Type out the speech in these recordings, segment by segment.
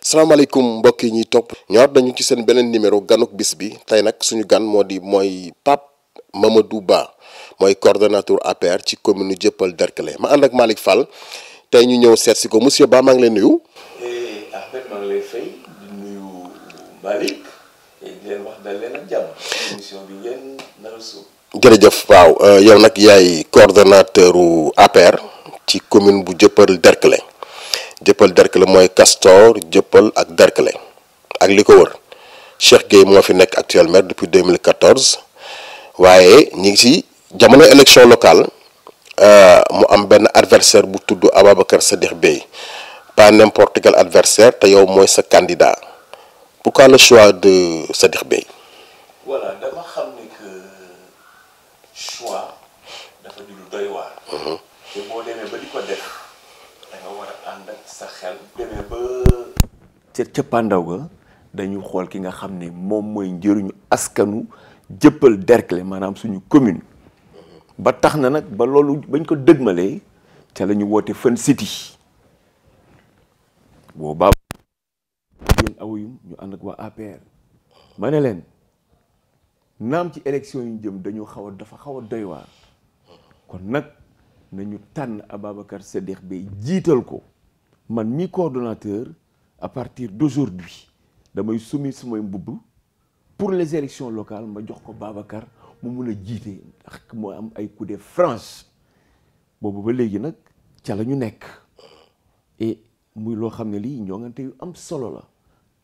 salaamaaleykum mbokk yi ñuy topp ñëwaat nañu ci seen beneen numéro ganuk bis bi tey nag suñu gan mooy Pape Mamadou Ba mooy coordonnateur APR ci commune Dieuppeul Derklé ma ànd ak Malick Fall tey ñu ñëw seet si ko monsieur Ba maa ngi lay nuyu. Ahmed maa ngi lay fay di nuyu Malick di leen wax dal leen ak jàmm émission bi ngeen nar a suuf. jërëjëf waaw yow nag yaay coordonnateur APR ci commune bu Dieuppeul Derklé. Dieuppeul Derklé mooy Castor Dieuppeul ak Derklé ak li ko wër Cheikh Gueye moo fi nekk actuel maire depuis 2014 waaye ñi ngi ci jamono élection locale mu am benn adversaire bu tudd Ababacar Sadikh Bèye pas n'importe quel adversaire te yow mooy sa candidat pourquoi le choix de Sadikh Bèye. voilà dama xam ne que choix dafa di lu doy waar. te boo demee ba di ko def. nga war a ànd ak sa xel demee ba ca cëppaandaw ga dañu xool ki nga xam ne moom mooy njëriñu askanu Dieuppeul Derklé maanaam suñu commune ba tax na nag ba loolu bañ ko dëgmalee ca la ñu woote Fun City boobaa jën awuyum ñu ànd ak waa APR ma ne leen naam ci élection yu jëm dafa xaw a doy waar kon nag nañu tànn Ababacar Sadikh Bèye jiital ko man mi coordonnateur à partir d'aujourd'hui damay summi sumay mbubb pour les élections locales ma jox ko Babacar mu mun a jiite ndax moo am ay coups de franche boobu ba léegi nag ca la ñu nekk et muy loo xam ne lii jongante yu am solo la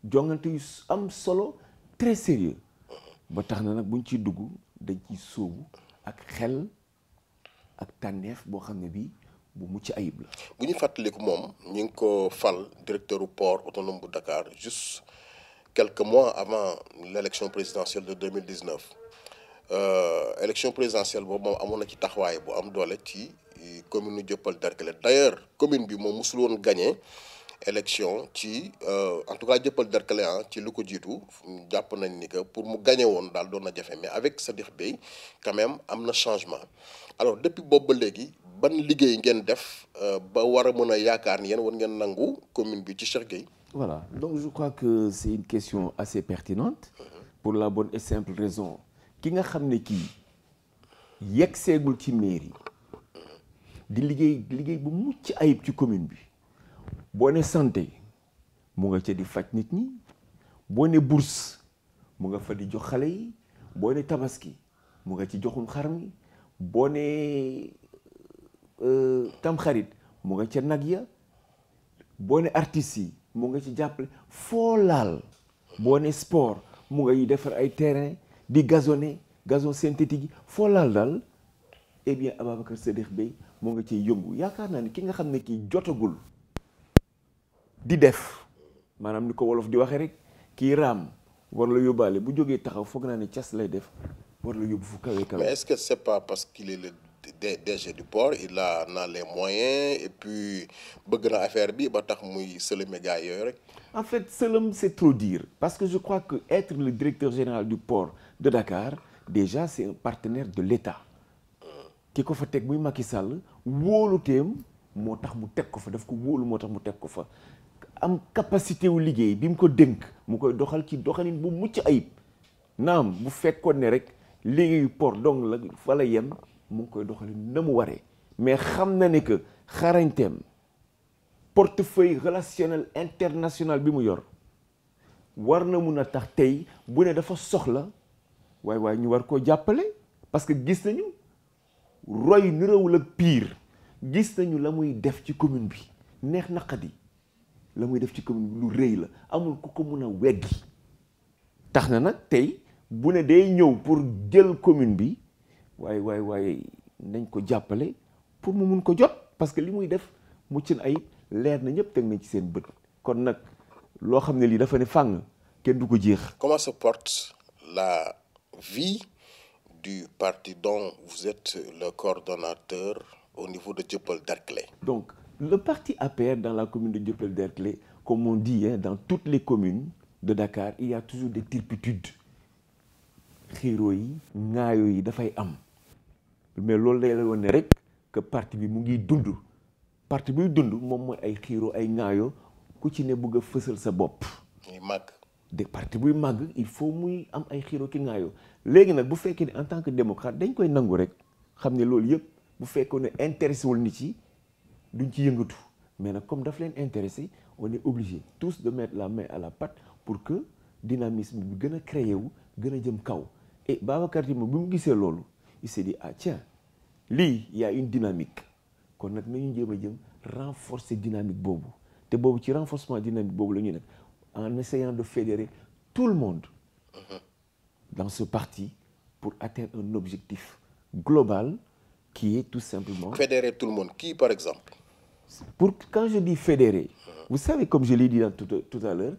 jongante yu am solo très sérieux ba tax na nag buñ ciy dugg dañ ciy sóobu ak xel ak tànneef boo xam ne bii bu mucc ayib la. bu ñu fàttaliku moom ñu ngi ko fal directeur du port autonome bu Dakar juste quelques mois avant l'élection présidentielle de 2019 élection présidentielle boobu moom amoon na ci taxawaay bu am doole ci commune nu Dieuppeul Derklé d'ailleurs commune bi moom musul woon gagné élection ci en tout cas Dieuppeul Derklé ci lu ko jiitu jàpp nañ ni que pour mu gagné woon daal doon na jafe mais avec Sadikh Bèye quand même am na changement. alors depuis boobu ba léegi ban liggéey ngeen def ba war a mën a yaakaar ni yéen war ngeen nangu commune bi ci Cheikh Gueye. voilà donc je crois que c'est une question assez pertinente pour la bonne et simple raison ki nga xam ne kii yegg seegul ci mairie di liggéey bu mucc ayib ci commune bi boo ne santé mu nga ca di faj nit ñi boo ne bourse mu nga fa di jox xale yi boo ne tabaski mu nga ci joxum xar mi boo ne tamxarit mu nga ca nag ya boo ne artistes yi mu nga ci jàppale foo laal boo ne sport mu nga yi defar ay terrain di gazon synthétique yi foo laal daal eh bien Ababacar Sadikh Bèye mu nga ciy yëngu yaakaar naa ni ki nga xam ne kii jotagul di def maanaam ni ko wolof di waxee rek kii raam war la yóbbaale bu jógee taxaw foog naa ne cas lay def war la yóbbu fu kawe kawe. mais est-ce que c'est pas parce qu'il est le DG du port il a les moyens et puis bëgg na affaire bi ba tax muy sëlëme gars yooyu rek. en fait sëlëm c'est trop dire parce que je crois que être le directeur général du port de Dakar déjà c'est un partenaire de l'État ki ko fa teg muy Macky Sall wóoluteem moo tax mu teg ko fa daf ko wóolu moo tax mu teg ko fa am capacité wu liggéey bi mu ko dénk mu koy doxal ci doxalin bu mucc ayib naam bu fekkoon ne rek liggéeyu port donc la fa la yem mu ngi koy doxalin na mu waree mais xam na ne que xarañteem portefeuille relationnel international bi mu yor war na mun a tax tey bu ne dafa soxla waaye ñu war koo jàppale parce que gis nañu roy nirawul ak pire gis nañu la muy def ci commune bi neex naqadi la muy def ci commune bi lu rëy la amul ku ko mun a weddi tax na nag tey bu ne day ñëw pour jël commune bi waaye nañ ko jàppale pour mu mun ko jot parce que li muy def mucc na ayib leer na ñëpp teg nañ ci seen bët kon nag loo xam ne lii dafa ne fàng kenn du ko jeex. Comment se porte la vie du parti dont vous êtes le coordonnateur au niveau de Dieuppeul Derklé? Donc le parti APR dans la commune de Dieuppeul Derklé, comme on dit dans toutes les communes de Dakar, il y a toujours des turpitudes. xiiroo yi ŋaayoo yi dafay am mais loolu day la woon ne rek que parti bi mu ngi dund parti buy dund moom mooy ay xiiroo ay ŋaayoo ku ci ne bëgg a fësal sa bopp. muy màgg. de parti buy màgg il faut muy am ay xiiroo ki ŋaayoo léegi nag bu fekkee ne en tant que démocrate dañ koy nangu rek xam ne loolu yëpp bu fekkoon ne intéressé wul nit yi duñ ci yëngatu mais nag comme daf leen intéressé on est obligé tous de mettre la main à la pâte pour que dynamisme bi gën a créé wu gën a jëm kaw et Babacar Touré bi mu gisee loolu il s'est dit ah tiens lii y a une dynamique kon nag nañu jéem a jëm renforcer dynamique boobu te boobu ci renforcement dynamique boobu la ñuy nekk en essayant de fédérer tout le monde dans ce parti pour atteindre un objectif global qui est tout simplement... Fédérer tout le monde. Qui, par exemple? Quand je dis fédérer, vous savez, comme je l'ai dit tout à l'heure,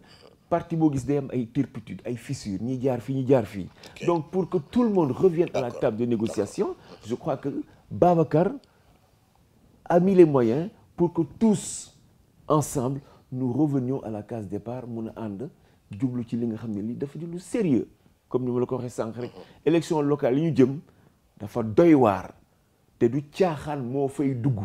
parti boo gis day am ay turpitudes, ay fissures, ñi jaar fii, ñi jaar fii. Donc, pour que tout le monde revienne à la table de négociation, je crois que Babacar a mis les moyens pour que tous, ensemble, nous revenions à la case départ, mun a ànd jublu ci li nga xam ne lii dafa di lu sérieux comme ni ma la ko waxee sànq rek élection locale yi ñu jëm dafa doy waar te du caaxaan moo fay dugg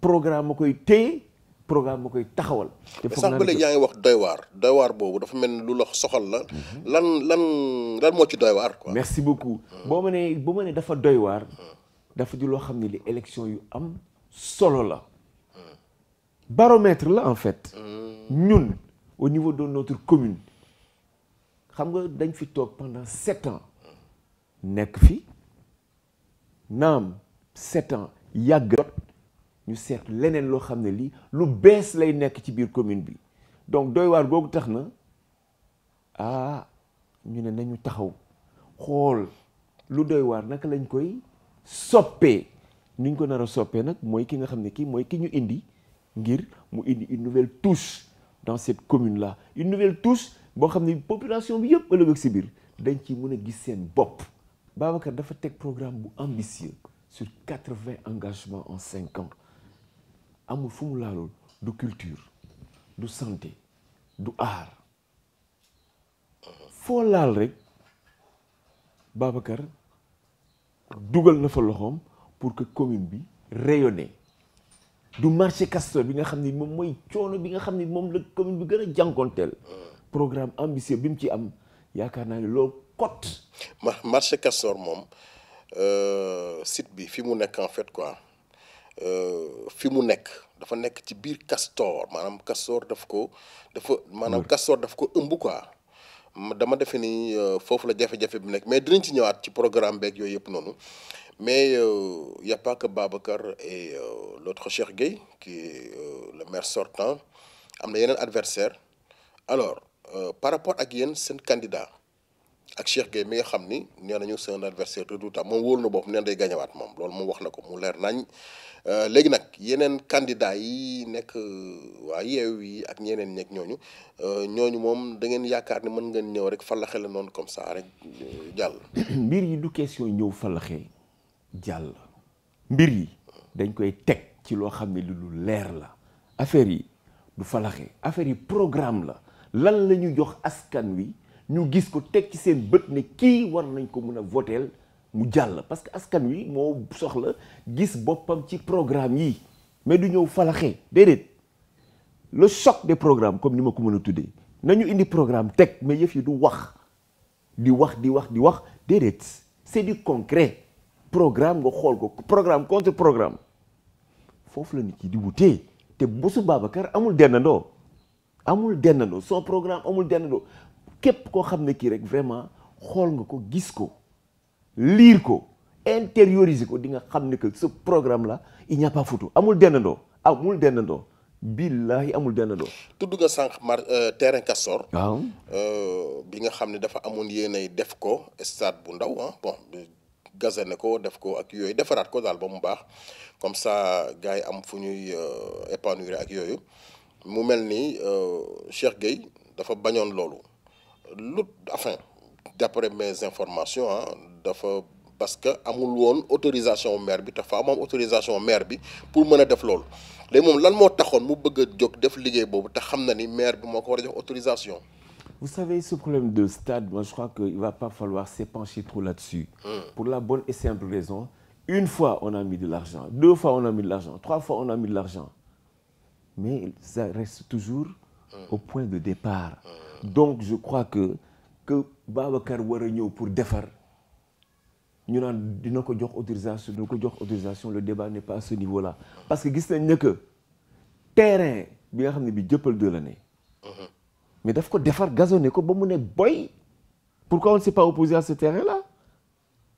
programme ma koy téye programme ma koy taxawal. te foog naa ne léegi yaa ngi wax doy waar boobu dafa mel ni lu la soxal la lan moo ci doy waar quoi. merci beaucoup boo ma nee dafa doy waar dafa di loo xam ne li élection yu am solo la baromètre la en fait ñun au niveau de notre commune xam nga dañ fi toog pendant 7 ans nekk fi naam 7 ans yàgg ñu seet leneen loo xam ne lii lu bees lay nekk ci biir commune bi donc doy waar googu tax na ñu ne nañu taxaw xool lu doy waar naka lañ koy soppee ni ñu ko nar a soppee nag mooy ki nga xam ne kii mooy ki ñu indi ngir mu indi une nouvelle touche dans cette commune là une nouvelle touche boo xam ne population bi yëpp ëllëg ak si biir dañ ci mën a gis seen bopp. Babacar dafa teg programme bu ambitieux sur 80 engagements en 5 ans amul fu mu laalul du culture du santé du art foo laal rek Babacar dugal na fa loxoom pour que commune bi rayonne. du marché Castor bi nga xam ni moom mooy coono bi nga xam ni moom la commune bi gën a jànkonteel programme ambitieux bi mu ci am yaakaar naa ne loolu cote. marché Castor moom site bi fi mu nekk en fait quoi fi mu nekk dafa nekk ci biir Castor maanaam Castor Castor daf ko ëmb quoi dama defe ni foofu la jafe-jafe bi nekk mais dinañ ci ñëwaat ci programme beeg yooyu yëpp noonu. Mais il n'y a pas que Babacar et l'autre Cheikh Gueye, qui est le maire sortant. Il y a un adversaire. Alors, par rapport à Guyen, c'est un candidat. Avec Cheikh Gueye, c'est un adversaire redoutable. Je sais que je vais gagner. Je sais que léegi nag yeneen candidat yi nekk waa Yewwi ak ñeneen ñeeg ñooñu moom da ngeen yaakaar ne mën ngeen ñëw rek falaxe la noonu comme ça rek jàll. mbir yi du question ñëw falaxe jàll mbir yi dañ koy teg ci loo xam ne lu leer la affaire yi du falaxe affaire yi programme la lan la ñu jox askan wi ñu gis ko teg ci seen bët ne kii war nañ ko mën a voteel mu jàll parce que askan wi moo soxla gis boppam ci programme yi mais du ñëw falaxe déedéet le choc des programmes comme ni ma ko mën a tuddee nañu indi programme teg mais yëf yi du wax déedéet c'est du concret programme nga xool ko programme contre programme foofu la nit yi di wutee te bésu Babacar amul dennandoo son programme amul dennandoo képp koo xam ne kii rek vraiment xool nga ko gis ko lire ko intérioriser ko di nga xam ne que ce programme là il n'y a pas photo amul dennandoo billahi amul dennandoo. tudd nga sànq terrain Castor. waaw bi nga xam ne dafa amoon yéenay def ko stade bu ndaw bon gazonné ko def ko ak yooyu defaraat ko daal ba mu baax comme ça gars yi am fu ñuy épanouir ak yooyu mu mel ni Cheikh Gueye dafa bañoon loolu enfin d'après mes informations dafa parce que amul woon autorisation maire bi te fa amoon autorisation maire bi pour mën a def loolu léegi moom lan moo taxoon mu bëgg a jóg def liggéey boobu te xam na ni maire bi moo ko war a jox autorisation. Vous savez, ce problème de stade, moi je crois qu'il ne va pas falloir s'épancher trop là-dessus. Pour la bonne et simple raison, une fois on a mis de l'argent, 2 fois on a mis de l'argent, 3 fois on a mis de l'argent. Mais ça reste toujours au point de départ. Donc je crois que Babacar war a ñëw pour defar ñu naan dina ko jox autorisation, le débat n'est pas à ce niveau-là. Parce que gis nañ ne que terrain bi nga xam ne bi Dieuppeul 2 la ne. Mais daf ko defar gazonné ko ba mu nekk boy. Pourquoi on ne s'est pas opposé à ce terrain-là?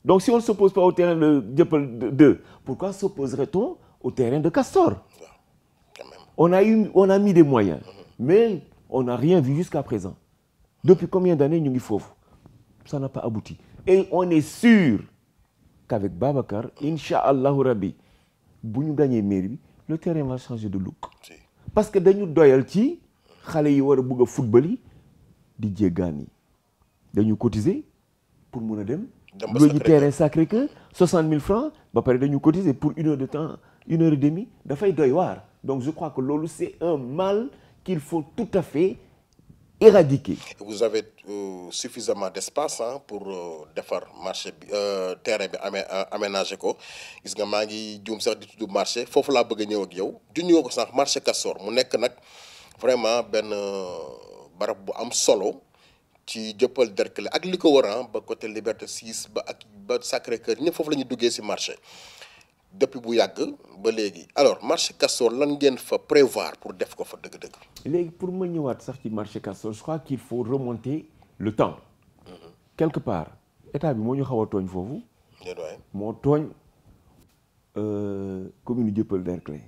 Donc si on ne s'oppose pas au terrain de Dieuppeul 2, pourquoi s'opposerait-on au terrain de Castor? On a mis des moyens, mais on n'a rien vu jusqu'à présent. Depuis combien d'années ñu ngi foofu? Ça n'a pas abouti. Et on est sûr qu'avec Babacar, Inch'Allah Rabbi, bu ñu gagné mairie bi, le terrain va changer de look. Parce que dañu doyal ci xale yi war a bëgg a football yi di jéggaan yi dañu cotiser pour mun a dem louer terrain Sacré-Cœur 60 000 francs ba pare dañu cotiser pour 1 heure de temps 1 heure et demie dafay doy waar. Donc je crois que loolu c'est un mal qu'il faut tout à fait éradiquer. Vous avez suffisamment d'espace pour defar marché bi terrain bi aménager ko gis nga maa ngi juum sax di tudd marché foofu laa bëgg a ñëw ak yow junñoo ko sax marché Castor mu nekk nag vraiment benn barab bu am solo ci Dieuppeul Derklé ak li ko wër ba côté Liberté 6 ba Sacré-Cœur ñëpp foofu la ñu duggee ci marché depuis bu yàgg ba léegi. Alors marché Castor lan ngeen fa prévoir pour def ko fa dëgg-dëgg. léegi pour ma ñëwaat sax ci marché Castor je crois qu'il faut remonter le temps. Quelque part état bi moo ñu xaw a tooñ foofu. moo tooñ commune Dieuppeul Derklé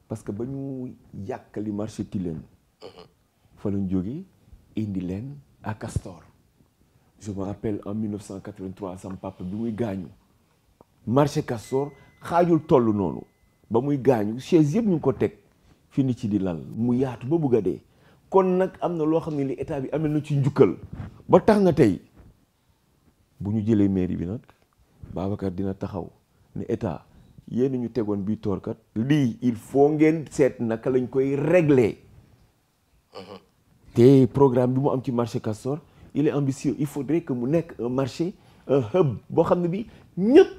parce que ba ñu yàkkali marché Tilène. fa lañ jógee indi leen à Castor. Je me rappelle en 1983 sama papa bi muy gaañu marché Castor xaajul toll noonu ba muy gaañu chaise yëpp ñu ngi ko teg fi nit ci di lal mu yaatu ba bugg a dee kon nag am na loo xam ne li état bi amel na ci njukkal ba tax na tey bu ñu jëlee mairie bi nag Babacar dina taxaw ne état yéen ñu tegoon bii toorkat lii il faut ngeen seet naka lañ koy régler te programme bi mu am ci marché Castor il est ambitieux il faudrait que mu nekk un marché un hub boo xam ne bi ñëpp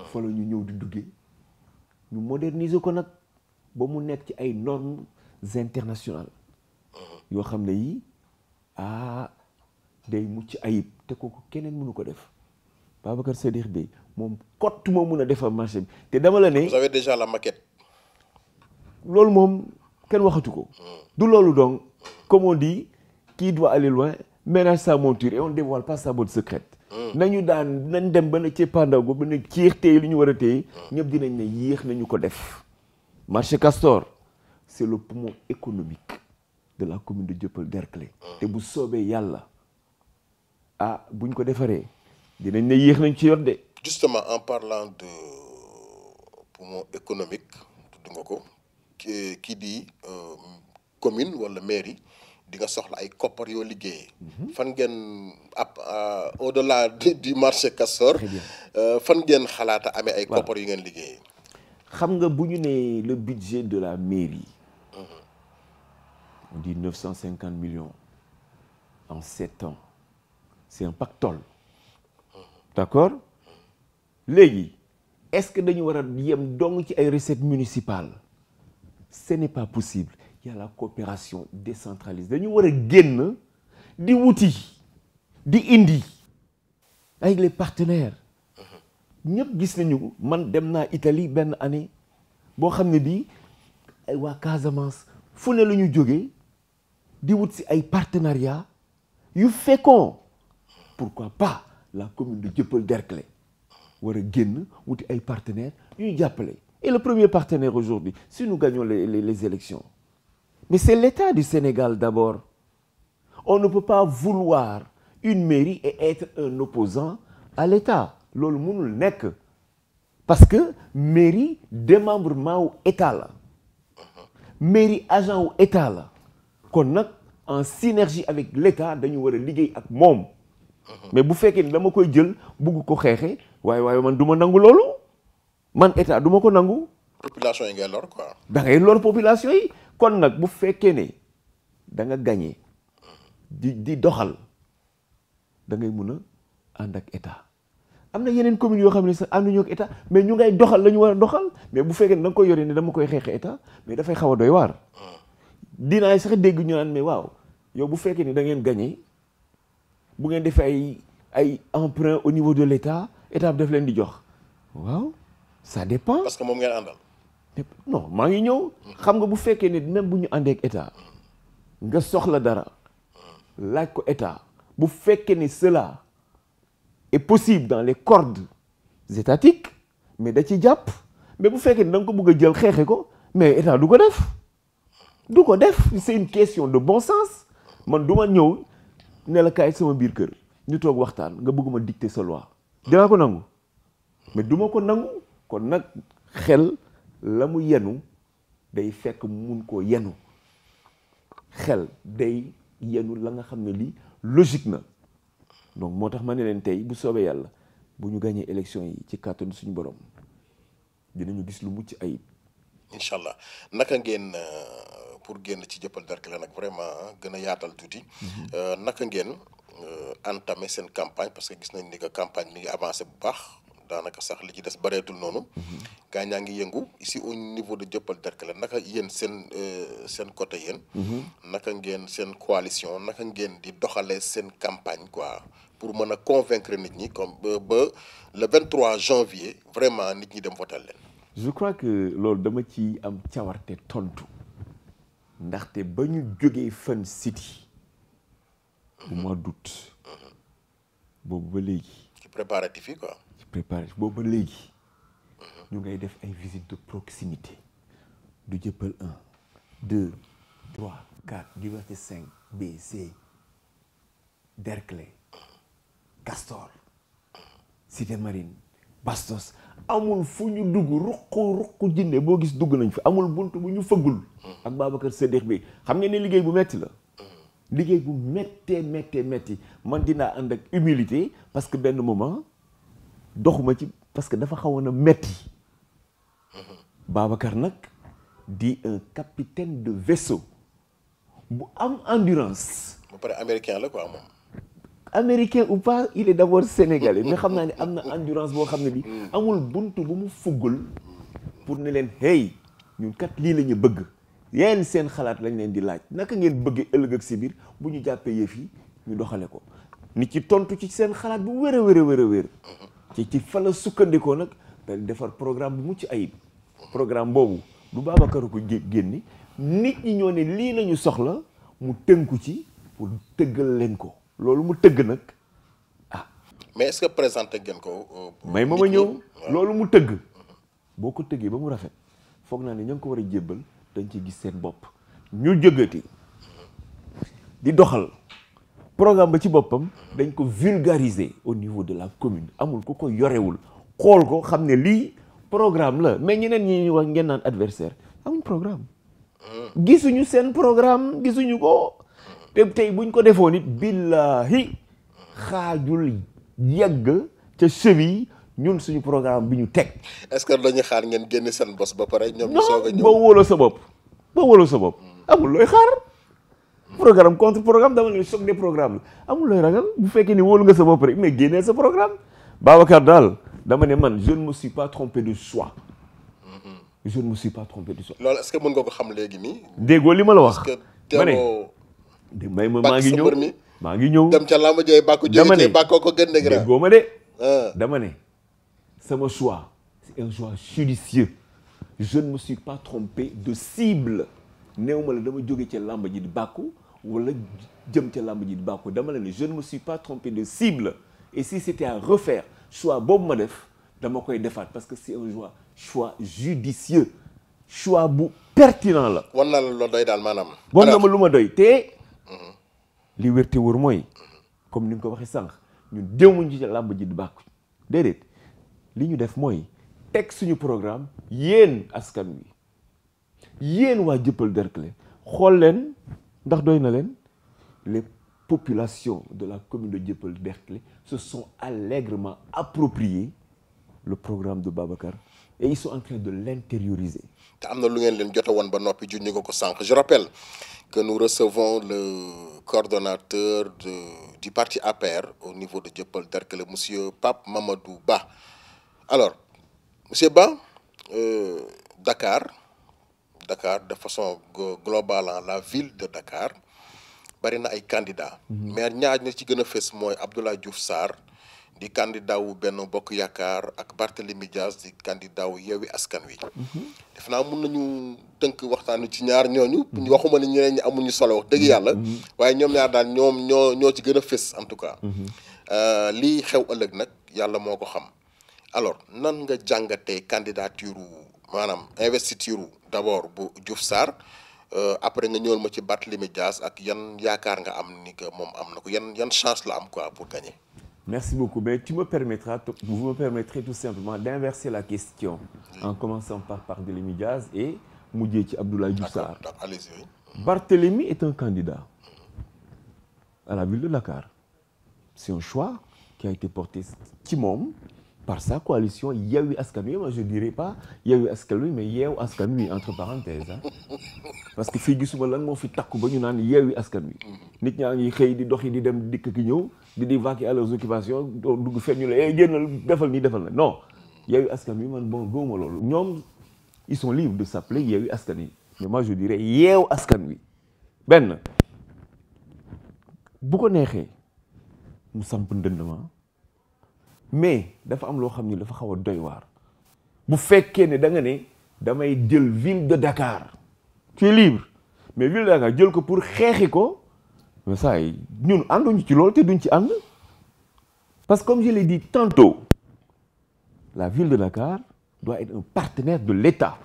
fa la ñu ñëw di duggee ñu moderniser ko nag ba mu nekk ci ay normes internationales yoo xam ne yi day mucc ayib te kooku keneen mënu ko def Babacar Sadikh Bèye moom kott moo mun a defar marché bi te dama la ne. Vous avez déjà la maquette. loolu moom kenn waxatu ko. du loolu donc comme on dit qui doit aller loin ménage sa monture et on ne dévoile pas sa botte secrète. nañu nañ dem ba ne ci pandaw ba ne ciix téye li ñu war a téye ñëpp dinañ ne yéex nañu ko def. marché Castor c'est le poumon économique de la commune de Dieuppeul Derklé. te bu soobee yàlla buñ ko defaree dinañ ne yéex nañ ci yor de. Justement en parlant de poumon économique tudd nga ko kii di commune wala mairie di nga soxla ay koppar yoo liggéeyee. fan ngeen au-delà du marché Castor. fan ngeen xalaata amee ay koppar yu ngeen liggéeyee. xam nga bu ñu nee le budget de la mairie. on dit 950 millions en 7 ans c'est un pactole. d'accord léegi est-ce que dañu war a yem dong ci ay recettes municipales ce n'est pas possible. Il y a la coopération décentralisée dañu war a génn di wuti di indi avec les partenaires ñëpp gis nañu man dem naa Italie benn année boo xam ne bii ay waa Casamance fu ne la ñu jógee di wut si ay partenariats yu fécond pourquoi pas la commune de Dieuppeul Derklé war a génn wuti ay partenaires yu ñu jàppale et le premier partenaire aujourd'hui si nous gagnons les élections. Mais c'est l'État du Sénégal d'abord. On ne peut pas vouloir une mairie et être un opposant à l'État. loolu mënul nekk parce que mairie démembrement wu État la mairie agent wu État la kon nag en synergie avec l'État dañu war a liggéey ak moom mais bu fekkee ni dama koy jël bugg ko xeexe waaye man du ma nangu loolu man État du ma ko nangu. population yi ngay lor quoi. da ngay lor population yi kon nag bu fekkee ne da nga gagné di doxal da ngay mun a ànd ak état. am na yeneen communes yoo xam ne sax ànduñu ak état mais ñu ngay doxal la ñu war a doxal mais bu fekkee ne da nga koy yore ne dama koy xeexe état mais dafay xaw a doy waar. dinaa sax dégg ñu naan mais waaw yow bu fekkee ni da ngeen gagné bu ngeen defee ay emprunt au niveau de l'état état bi daf leen di jox waaw ça dépend. parce que moom ngeen àndal. non maa ngi ñëw. xam nga bu fekkee ne même bu ñu àndee ak état nga soxla dara laaj ko état bu fekkee ni cela est possible dans les cordes étatiques mais da ci jàpp mais bu fekkee ni da nga ko bëgg a jël xeexe ko mais état du ko def. du ko def c'est une question de bon sens man du ma ñëw ne la kaay sama biir kër ñu toog waxtaan nga bëgg ma dicter sa loi dinaa ko nangu mais du ma ko nangu kon nag xel la mu yenu day fekk mun koo yenu xel day yenu la nga xam ne lii logique na donc moo tax ma ne leen tey bu soobee yàlla bu ñu gagné élection yi ci kàttanu suñu borom dinañu gis lu mucc ayib. incha allah naka ngeen pour génn ci Dieuppeul Derklé nag vraiment gën a yaatal tuuti. naka ngeen entamé seen campagne parce que gis nañ ni que campagne mi ngi avancé bu baax daanaka sax li ci des bareetul noonu. gaa ñaa ngi yëngu ici au niveau de Dieuppeul Derklé naka yéen seen côté yéen. naka ngeen seen coalition naka ngeen di doxalee seen campagne quoi pour mën a convaincre nit ñi comme ba le 23 janvier vraiment nit ñi dem voter leen. je crois que loolu dama ci am cawarte tontu ndaxte ba ñu jógee Fun City au mois d'août boobu ba léegi. ci préparatif yi quoi. ci préparatif boobu ba léegi ñu ngay def ay visites de proximité du Dieuppeul 1 2 3 4 Liberté 5 B C Derklé Castor Cité Marine Bastos amul fu ñu dugg ruq jinne boo gis dugg nañ fi amul bunt bu ñu fëggul ak Babacar Sadikh bi xam nga ne liggéey bu metti la liggéey bu metti man dinaa ànd ak humilité parce que benn moment doxuma ci parce que dafa xawoon a metti Babacar nag di un capitaine de vaisseau bu am endurance. ba pare américain la quoi moom. américain ou pas il est d'abord sénégalais mais xam naa ne am na endurance boo xam ne bi amul buntu bu mu fuggul pour ne leen hey ñun kat lii la ñu bëgg yéen seen xalaat lañ leen di laaj naka ngeen bëgg ëllëg ak si biir bu ñu jàppee yëf yi ñu doxale ko nit ci tontu ci seen xalaat bu wér a wér ci fa la sukkandikoo nag dañ defar programme bu mucc ayib programme boobu du Babacar ko génni nit ñi ñoo ne lii lañu soxla mu tënku ci pour tëggal leen ko loolu mu tëgg nag ah. mais est-ce que présenté ngeen ko. may ma ñëw loolu mu tëgg boo ko tëggee ba mu rafet foog naa ne ña ngi ko war a jébbal dañ ci gis seen bopp ñu jógati di doxal programme ba ci boppam dañ ko vulgariser au niveau de la commune amul ku ko yorewul xool ko xam ne lii programme la mais ñeneen ñi wax ngeen naan adversaire amuñ programme gisuñu seen programme gisuñu ko te tey buñ ko defoon it billahi xaajul yegg ca cheville ñun suñu programme bi ñu teg. est-ce que dañuy xaar ngeen génne seen bos ba pare ñoom ñu soog a ñëw. boo wóoloo sa bopp amul looy xaar programme contre programme dama ne choc des programmes la amul looy ragal bu fekkee ni wóolu nga sa bopp rek mais génneel sa programme. Babacar daal dama ne man je ne me suis pas trompé de choix. je ne me suis pas trompé de choix. loolu est-ce que mën nga ko xam léegi nii. déggoo li ma la wax. parce que may ma maa ngi ñëw dem ca làmb jooy bàkku jóge ci bàkkoo ko gën dëgg déggoo ma de dama ne sama choix c'est un choix judicieux je ne me suis pas trompé de cible néew ma la dama jóge ca làmb ji di bàkku wala jëm ca làmb ji di bàkku dama la ne je ne me suis pas trompé de cible et si c'était à refaire choix boobu ma def dama koy defaat parce que c'est un choix judicieux choix bu pertinent la. wan na la loo doy daal maanaam. wan na ma lu ma doy te li wér te wóor mooy comme ni nga ko waxee sànq ñun déwuñ ci làmb ji di bàkku déedéet li ñu def mooy teg suñu programme yéen askan wi yéen waa Dieuppeul Derklé xool leen ndax doy na leen les populations de la commune de Dieuppeul Derklé se sont allègrement approprié le programme de Babacar et ils sont en train de l'intérioriser. te am na lu ngeen leen jote woon ba noppi ju ñu ko sànq. Je rappelle que nous recevons le coordonnateur du parti APR au niveau de Dieuppeul-Derklé, monsieur Pape Mamadou Ba. Alors monsieur Ba, Dakar de façon globale, la ville de Dakar bari na ay candidats. mais ñaar ñi ci gën a fës mooy Abdoulaye Diouf Sarr di candidat wu Benno Bokk Yaakaar ak Barthélémy Dias di candidat wu Yewwi Askan Wi. def naa mun nañu tënk waxtaan ci ñaar ñooñu. waxuma ne ñeneen ñi amuñu solo wax dëgg yàlla. waaye ñoom ñaar daal ñoo ci gën a fës en tout cas. lii xew ëllëg nag yàlla moo ko xam. alors nan nga jàngatee candidature maanaam investiture d'abord bu Diouf Sarr après nga ñëwal ma ci Barthélémy Dias ak yan yaakaar nga am ni que moom am na ko yan chance la am quoi pour gagner. Merci beaucoup. Mais vous me permettrez tout simplement d'inverser la question en commençant par Barthélémy Dias et mujjee ci Abdoulaye Diouf Sarr. Allez-y. Barthélémy est un candidat à la ville de Dakar. C'est un choix qui a été porté ci moom par sa coalition Yewwi Askan Wi. Moi je dirais pas Yewwi Askan Wi mais Yewwi Askan Wi entre parenthèses parce que fii gisuma lan moo fi takku ba ñu naan Yewwi Askan Wi. nit ñaa ngi xëy di dox yi di dem dikk ki ñëw di vaquer à leurs occupations dugg fenn ñu la génnal defal nii defal na non Yewwi Askan Wi man bon gëwuma loolu ñoom ils sont libres de s'appeler Yewwi Askan Wi mais moi je dirais Yewwi Askan Wi benn bu ko neexee mu samp ndëndama mais dafa am loo xam ni dafa xaw a doy waar bu fekkee ne da nga ne damay jël ville de Dakar tu es libre mais ville de Dakar jël ko pour xeexi ko mais ça ñun ànduñu ci loolu te duñ ci ànd parce que comme je l'ai dit tantôt la ville de Dakar doit être un partenaire de l'État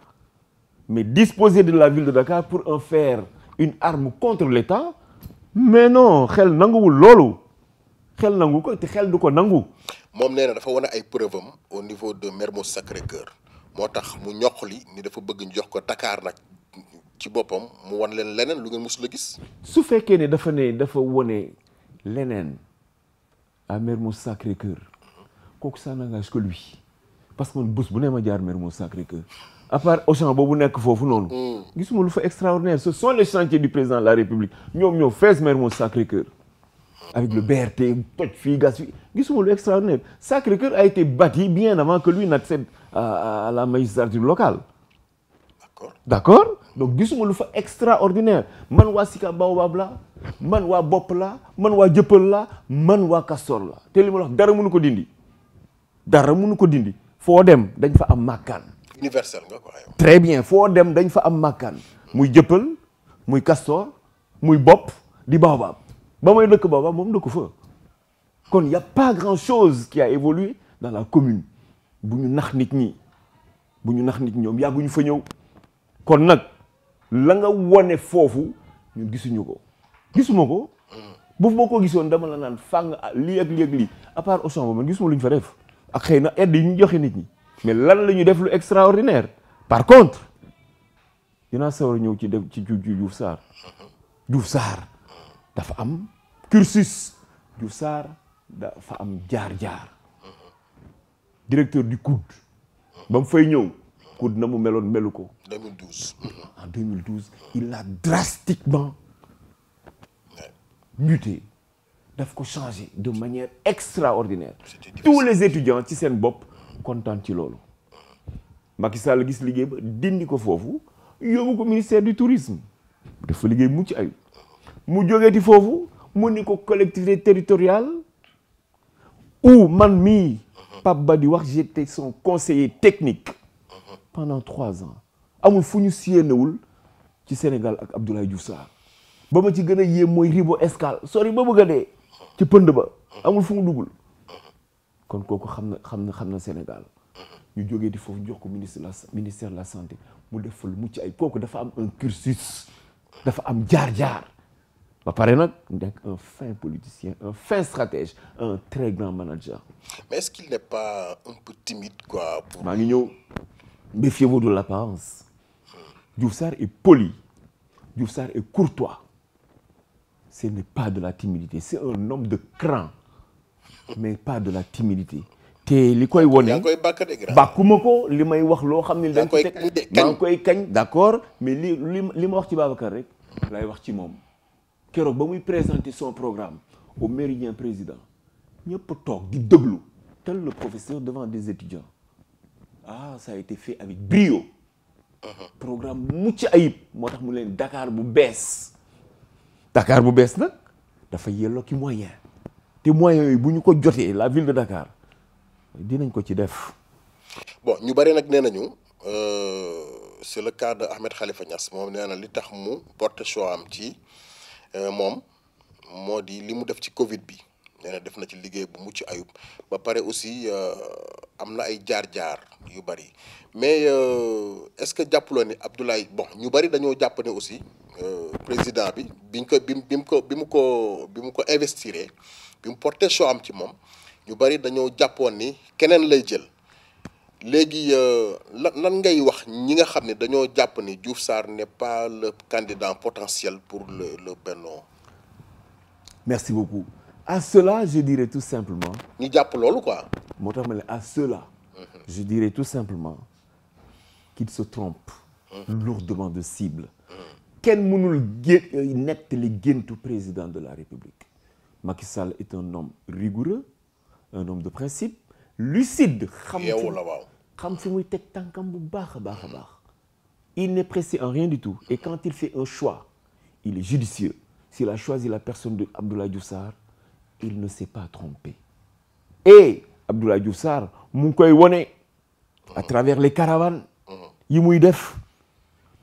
mais disposer de la ville de Dakar pour en faire une arme contre l'État mais non xel nanguwul loolu xel nangu ko te xel du ko nangu. moom nee na dafa wane ay preuve am au niveau de Mermoz Sacré-Cœur moo tax mu ñoqali ni dafa bëgg ñu jox ko Dakar nag ci boppam mu wan leen leneen lu ngeen musul a gis. su fekkee ne dafa wane leneen à Mermoz Sacré-Cœur kooku ça n'engage que lui parce que man bés bu ne ma jaar Mermoz Sacré-Cœur à part Auchan boobu nekk foofu noonu. gisuma lu fa extraordinaire ce sont les chantiers du président de la République ñoom ñoo fees Mermoz Sacré-Cœur. avec le BRT toj fii gas fii gisuma lu extraordinaire Sacré-Cœur a été bâti bien avant que lui n'accède à la magistrature locale. D'accord donc gisuma lu fa extraordinaire man waa Sicap Baobab la man waa Bopp la man waa Dieuppeul la man waa Castor la te li ma wax dara mënu ko dindi foo dem dañ fa am màkkaan. universel nga quoi. très bien foo dem dañ fa am màkkaan muy Dieuppeul muy Castor muy Bopp di Baobab. ba may dëkk booba moom dëkk fa kon y a pas grand chose qui a évolué dans la commune bu ñu nax nit ñi ñoom yàgguñu fa ñëw kon nag la nga wone foofu ñun gisuma ko bu ma ko gisoon dama la naan fàng lii ak lii à part Auchan boobu man gisuma lu ñu fa def ak xëy na aide yi ñu joxe nit ñi mais lan la ñu def lu extraordinaire par contre dinaa sawar ñëw ci Diouf Sarr Diouf Sarr dafa am cursus Diouf Sarr dafa am jaar-jaar directeur du COUD ba mu fay ñëw COUD na mu meloon melu ko. 2012. En 2012 il a drastiquement muté daf ko changé de manière extraordinaire. tous les étudiants ci seen bopp kontaan ci loolu. Macky Sall gis liggéey ba dindi ko foofu yóbbu ko ministère du tourisme dafa liggéey mucc ayib. mu jógeeti foofu mu ni ko collectivité territoriale où man mii Pape Ba di wax j'étais son conseiller technique pendant 3 ans amul fu ñu siyéenewul ci Sénégal ak Abdoulaye Diouf Sarr ba ma ci gën a yéem mooy Ribo Escale sori ba bëgg a dee ci pënd ba amul fu mu duggul kon kooku xam na Sénégal ñu jógeeti foofu jox ko ministère de la santé mu def fa lu mucc ay kooku dafa am un cursus dafa am jaar-jaar ba pare nag nekk un fin politicien un fin stratège un très grand manager. mais est-ce qu'il n'est pas un peu timide quoi. maa ngi ñëw méfiez-vous de l'apparence. Diouf Sarr est poli Diouf Sarr est courtois ce n'est pas de la timidité c'est un homme de cran mais pas de la timidité te li koy wone yaa ngi koy bàkk de grand. bàkkuma ko li may wax loo xam ne dañ ko teg kañ. maa ngi koy kañ d'accord mais li ma wax ci Babacar rek lay wax ci moom keroog ba muy présenter son programme au Méridien Président ñëpp toog di déglu tel le professeur devant des étudiants ça a été fait avec brio programme mucc ayib moo tax mu leen Dakar bu bees nag dafa yelloo ki moyen te moyens yooyu bu ñu ko jotee la ville de Dakar dinañ ko ci def. bon ñu bari nag nee nañu c'est le cas de Ahmed Khalifa Niass moom nee na li tax mu porte choix am ci moom moo di li mu def ci Covid bi nee na def na ci liggéey bu mucc ayub ba pare aussi am na ay jaar-jaar yu bari mais est-ce que jàppuloo ni Abdoulaye bon ñu bari dañoo jàpp ne aussi président bi bi mu ko investiré bi mu porté choix am ci moom ñu bari dañoo jàppoon ni keneen lay jël. léegi lan ngay wax ñi nga xam ne dañoo jàpp ni Diouf Sarr n'est pas le candidat potentiel pour le Benno. Merci beaucoup. À cela je dirais tout simplement. ñu jàpp loolu quoi. moo tax ma ne à cela. je dirais tout simplement qu'il se trompe. lourdement de cible. kenn mënul nettali géntu président de la République. Macky Sall est un homme rigoureux, un homme de principe. lucide xam fi muy teg tànkam bu baax a baax a baax il n'est pressé en rien du tout et quand il fait un choix il est judicieux s'il a choisi la personne de Abdoulaye Diouf Sarr il ne s'est pas trompé et Abdoulaye Diouf Sarr mu ngi koy wone à travers les caravanes yi muy def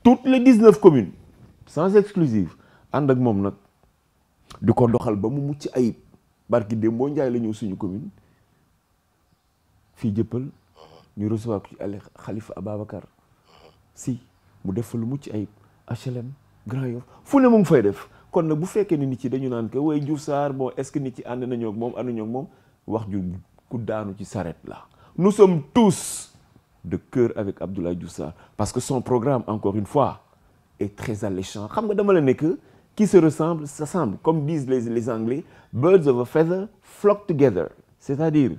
toutes les 19 communes sans exclusive ànd ak moom nag di ko doxal ba mu mucc ayib barki démb boo njaay la ñëw suñu commune fii jëppal ñu recevoir ko ci Khalifa Ababacar si mu def fa lu mucc ayib HLM Grand Yoff fu ne mu ngi fay def kon nag bu fekkee ni nit ci dañu naan que way Diouf Sarr bon est-ce que nit ci ànd nañoo ak moom ànduñoo ak moom wax ju ku daanu ci saret la nous sommes tous de cœur avec Abdoulaye Diouf Sarr parce que son programme encore une fois est très alléchant xam nga dama la nekk qui se ressemble s'assemble comme disent les Anglais birds of a feather flock together c'est-à-dire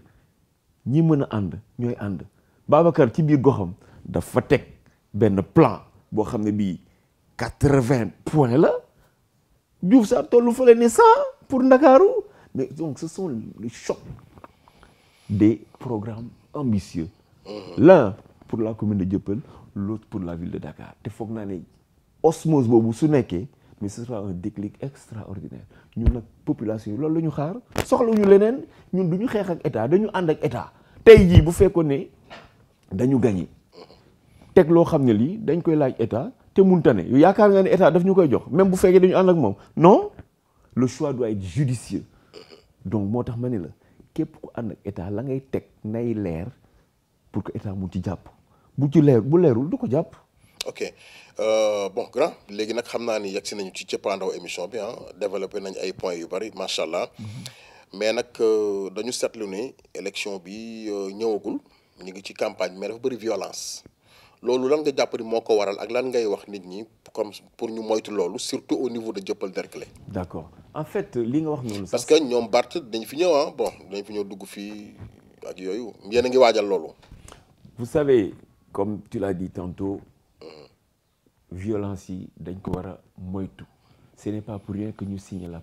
ñi mën a ànd ñooy ànd Babacar ci biir goxam dafa teg benn plan boo xam ne bii 80 points la Diouf Sarr tollu fële ne 100 pour Ndakaaru mais donc ce sont les chocs des programmes ambitieux l'un pour la commune de Dieuppeul l'autre pour la ville de Dakar te foog naa ne osmose boobu su nekkee mais ce sera un déclic extraordinaire ñun nag population yi loolu la ñu xaar soxlawuñu leneen ñun du ñu xeex ak état dañu ànd ak état tey jii bu fekkoon ne dañu gagné teg loo xam ne lii dañ koy laaj état te munta ne yaakaar nga ne état daf ñu koy jox même bu fekkee dañu ànd ak moom non le choix doit être judicieux donc moo tax ma ne la képp ku ànd ak état la ngay teg nay leer pour que état mu ci jàpp bu leerul du ko jàpp. ok bon grand léegi nag xam naa ni yegg si nañu ci cëppaandaw émission bi développé nañ ay points yu bari macha allah mais nag dañu seetlu ni élection bi ñëwagul ñu ngi ci campagne mais dafa bëri violence loolu lan nga jàpp ni moo ko waral ak lan ngay wax nit ñi comme pour ñu moytu loolu surtout au niveau de Dieuppeul-Derklé. d'accord en fait li nga wax noonu. parce que ñoom Barth dañ fi ñëw bon dañ fi ñëw dugg fii ak yooyu yéen a ngi waajal loolu. vous savez comme tu l'as dit tantôt. violence yi dañ ko war a moytu ce n'est pas pour rien que ñu signé la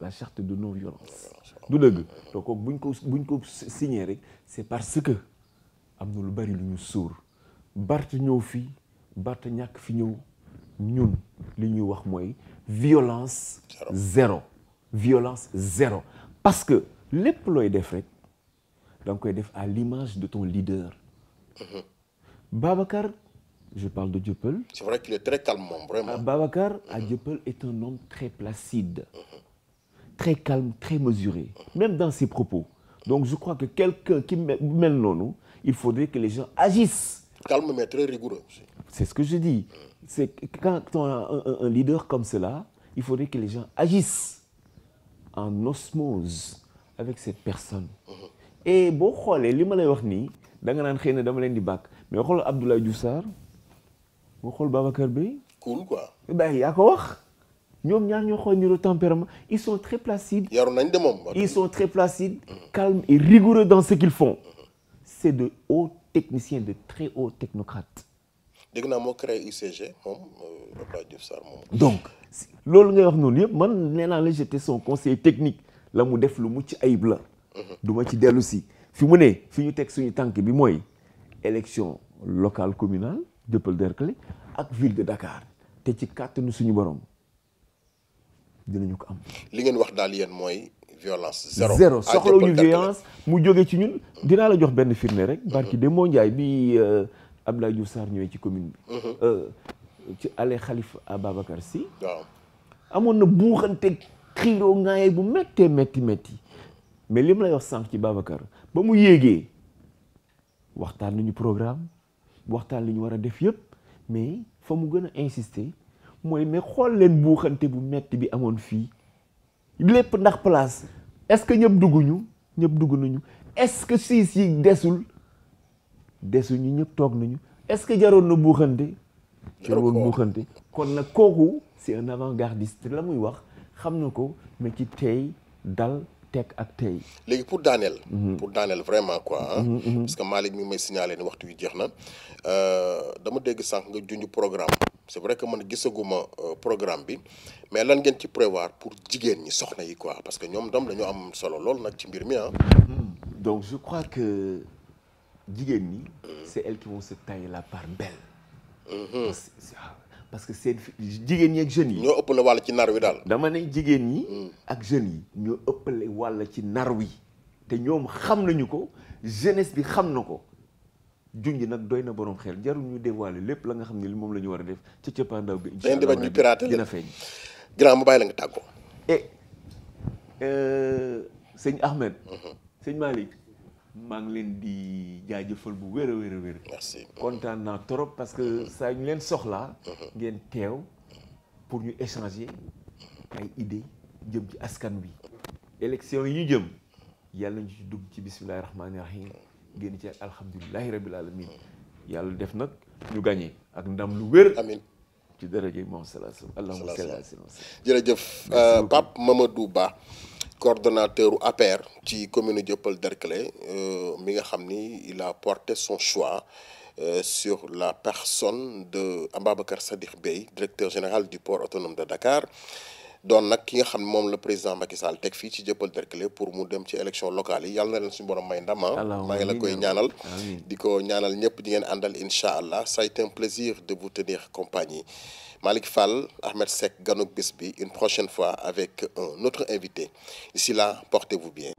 charte de non violence du dëgg donc buñ ko signé rek c'est parce que am na lu bari lu ñu suur Barth ñëw fii Barth ñàkk fi ñëw ñun li ñuy wax mooy violence zéro parce que lépp looy def rek da nga koy def à l'image de ton leader Babacar je parle de Dieuppeul. C'est vrai qu'il est très calme, vraiment. Babacar, à Dieuppeul, est un homme très placide, très calme, très mesuré, même dans ses propos. Donc je crois que quelqu'un qui mène non, il faudrait que les gens agissent. Calme mais très rigoureux. C'est ce que je dis. C'est quand on a un leader comme cela, il faudrait que les gens agissent en osmose avec cette personne. Et boo xoolee li ma lay wax nii da nga naan xëy na dama leen di bàkk mais xoolal Abdoulaye Diouf Sarr moo xool Babacar Bèye. cool quoi. yaa ko wax ñoom ñaar ñoo xool niveau tempérament ils sont très placides. yaru nañ de moom. Ils sont très placides, calmes et rigoureux dans ce qu'ils font. C'est de hauts techniciens, de très hauts technocrates. dégg naa moo créé UCG moom Abdoulaye Diouf Sarr moom. Donc loolu ngay wax noonu yëpp man nee naa la j'étais son conseiller technique la mu def lu mucc ayib la. du ma ci dellu si fi mu ne fi ñu teg suñu tànk bi mooy élection locale communale Dieuppeul-Derklé ak ville de Dakar te ci kàttanu suñu borom dinañu ko am. li ngeen wax daal yéen mooy violence zéro soxlawuñu violence mu jóge ci ñun. dinaa la jox benn firnde rek. barki de moo Ndiaye bi Abdoulaye Diouf Sarr ñëwee ci commune bi. ci allée Khalifa Ababacar Sy. waaw amoon na buuxante xiiroo ŋaaye bu méttee métti mais li ma lay wax sànq ci Babacar ba mu yéegee waxtaan nañu programme waxtaan li ñu war a def yëpp mais fa mu gën a insister mooy mais xool leen buuxante bu métti bi amoon fii lépp ndax place est-ce que ñëpp dugg nañu est-ce que siis yi desuñu ñëpp toog nañu est-ce que jaroon na buuxante. jaroon buuxante kon nag kooku c'est un avant-gardiste la muy wax xam na ko mais ci tey dal teg ak tey. léegi pour daaneel vraiment quoi parce que Malick mi may signalé ni waxtu wi jeex na dama dégg sànq nga junj programme c'est vrai que man gisaguma programme bi mais lan ngeen ci prévoir pour jigéen ñi soxna yi quoi parce que ñoom dañoo am solo lool nag ci mbir mi donc je crois que jigéen ñi c'est elles qui vont se tailler la part belle. parce que seen jigéen ñi ak jeunes yi. ñoo ëppale wàll ci nar wi daal. dama ne jigéen ñi. ak jeunes yi ñoo ëppale wàll ci nar wi. te ñoom xam nañu ko jeunesse bi xam na ko junj nag doy na borom xel jarul ñu dévoiler lépp la nga xam ne moom la ñu war a def ca cëppaandaw bi. incha allah ñu piraté dina feeñ. grand ma bàyyi la nga tàggoo. Sëñ Ahmed. Sëñ Malick. maa ngi leen di jaajëfal bu wér a wér. merci kontaan naa trop parce que saa ñu leen soxlaa. ngeen teew pour ñu échanger ay idées jëm ci askan wi. élection yi ñu jëm yàlla ñu ci dugg ci bismillahi rahmaani rahim génn ci alhamdulilahi rabil alamin yàlla def nag ñu gagné ak ndam lu wér. amiin ci daraja moom salaam allahumma salli ala sayyidina. jërëjëf Pape Mamadou Ba. coordonnateur APR ci commune Dieuppeul-Derklé mi nga xam ni il a porté son choix sur la personne de Ababacar Sadikh Bèye directeur général du port autonome de Dakar doon nag ki nga xam ne moom la président Macky Sall teg fii ci Dieuppeul-Derklé pour mu dem ci élection locale yi yàlla na leen suñu borom may ndam. maa ngi la koy ñaanal di ko ñaanal ñëpp di ngeen àndal incha allah ça a été un plaisir de vous tenir compagnie. Malick Fall, Ahmed Seck ganuk bis bi une prochaine fois avec un autre invité. D'ici là, portez-vous bien.